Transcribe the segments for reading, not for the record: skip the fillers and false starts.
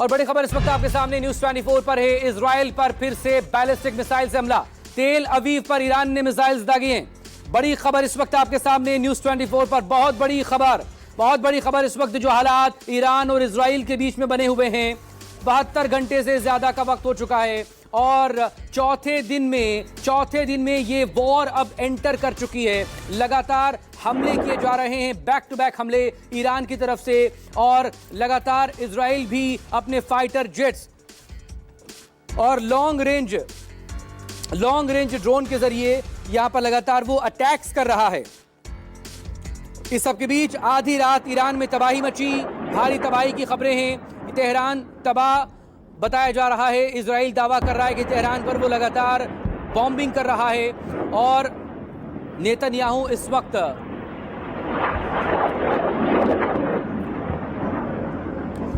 और बड़ी खबर इस वक्त आपके सामने न्यूज 24 पर है। इजराइल पर फिर से बैलिस्टिक मिसाइल से हमला। तेल अवीव पर ईरान ने मिसाइल्स दागी हैं। बड़ी खबर इस वक्त आपके सामने न्यूज 24 पर। बहुत बड़ी खबर इस वक्त जो हालात ईरान और इजराइल के बीच में बने हुए हैं। 72 घंटे से ज्यादा का वक्त हो चुका है और चौथे दिन में ये वॉर अब एंटर कर चुकी है। लगातार हमले किए जा रहे हैं, बैक टू बैक हमले ईरान की तरफ से, और लगातार इजराइल भी अपने फाइटर जेट्स और लॉन्ग रेंज ड्रोन के जरिए यहां पर लगातार वो अटैक्स कर रहा है। इस सब के बीच आधी रात ईरान में तबाही मची, भारी तबाही की खबरें हैं। तेहरान तबाह बताया जा रहा है। इजराइल दावा कर रहा है कि तेहरान पर वो लगातार बॉम्बिंग कर रहा है और नेतन्याहू इस वक्त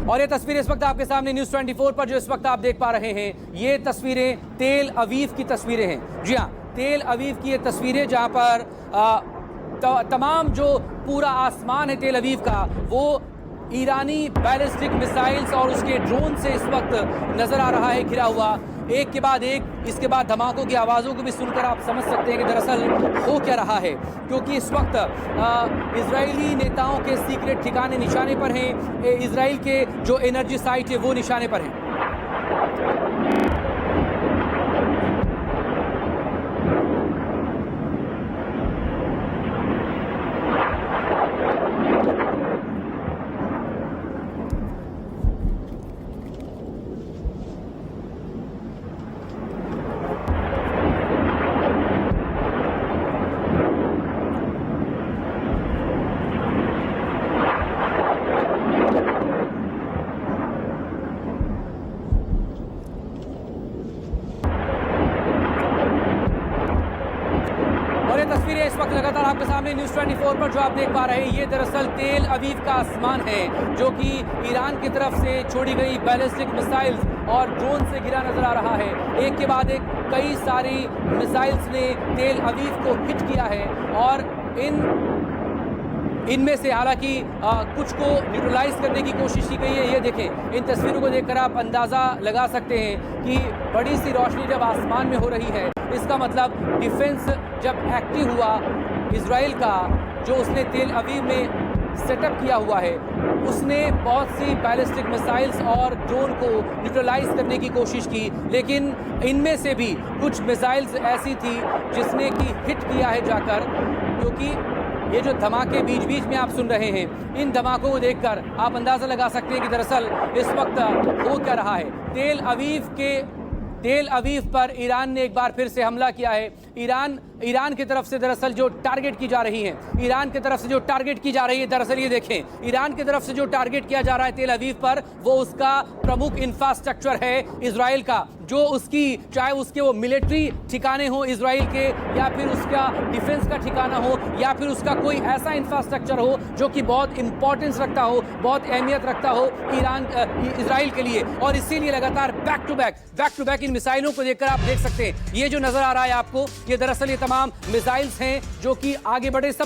और ये तस्वीरें इस वक्त आपके सामने न्यूज 24 पर जो इस वक्त आप देख पा रहे हैं, ये तस्वीरें तेल अवीव की तस्वीरें हैं। जी हाँ, तेल अवीव की ये तस्वीरें जहां पर तमाम जो पूरा आसमान है तेल अवीव का, वो ईरानी बैलिस्टिक मिसाइल्स और उसके ड्रोन से इस वक्त नजर आ रहा है घिरा हुआ। एक के बाद एक, इसके बाद धमाकों की आवाज़ों को भी सुनकर आप समझ सकते हैं कि दरअसल हो क्या रहा है, क्योंकि इस वक्त इजरायली नेताओं के सीक्रेट ठिकाने निशाने पर हैं। इजराइल के जो एनर्जी साइट है वो निशाने पर हैं। और ये तस्वीरें इस वक्त लगातार आपके सामने न्यूज 24 पर जो आप देख पा रहे हैं, ये दरअसल तेल अवीव का आसमान है जो कि ईरान की तरफ से छोड़ी गई बैलिस्टिक मिसाइल्स और ड्रोन से घिरा नजर आ रहा है। एक के बाद एक कई सारी मिसाइल्स ने तेल अवीव को हिट किया है और इनमें से हालांकि कुछ को न्यूट्रलाइज करने की कोशिश की गई है। ये देखें, इन तस्वीरों को देखकर आप अंदाज़ा लगा सकते हैं कि बड़ी सी रोशनी जब आसमान में हो रही है, इसका मतलब डिफेंस जब एक्टिव हुआ इजराइल का, जो उसने तेल अवीव में सेटअप किया हुआ है, उसने बहुत सी बैलिस्टिक मिसाइल्स और ड्रोन को न्यूट्रलाइज करने की कोशिश की, लेकिन इनमें से भी कुछ मिसाइल्स ऐसी थी जिसने कि हिट किया है जाकर। क्योंकि ये जो धमाके बीच बीच में आप सुन रहे हैं, इन धमाकों को देखकर आप अंदाज़ा लगा सकते हैं कि दरअसल इस वक्त हो क्या रहा है। तेल अवीव पर ईरान ने एक बार फिर से हमला किया है। ईरान की तरफ से दरअसल जो टारगेट की जा रही है, दरअसल ये देखें, ईरान की तरफ से जो टारगेट किया जा रहा है तेल अवीव पर, वो उसका प्रमुख इंफ्रास्ट्रक्चर है इजराइल का, जो उसकी चाहे उसके वो मिलिट्री ठिकाने हो इजराइल के, या फिर उसका डिफेंस का ठिकाना हो, या फिर उसका कोई ऐसा इंफ्रास्ट्रक्चर हो जो कि बहुत इंपॉर्टेंस रखता हो, बहुत अहमियत रखता हो इजराइल के लिए। और इसीलिए लगातार बैक टू बैक इन मिसाइलों को देखकर आप देख सकते हैं, ये जो नजर आ रहा है आपको, ये दरअसल ये तमाम मिसाइल्स हैं जो कि आगे बढ़े। सबके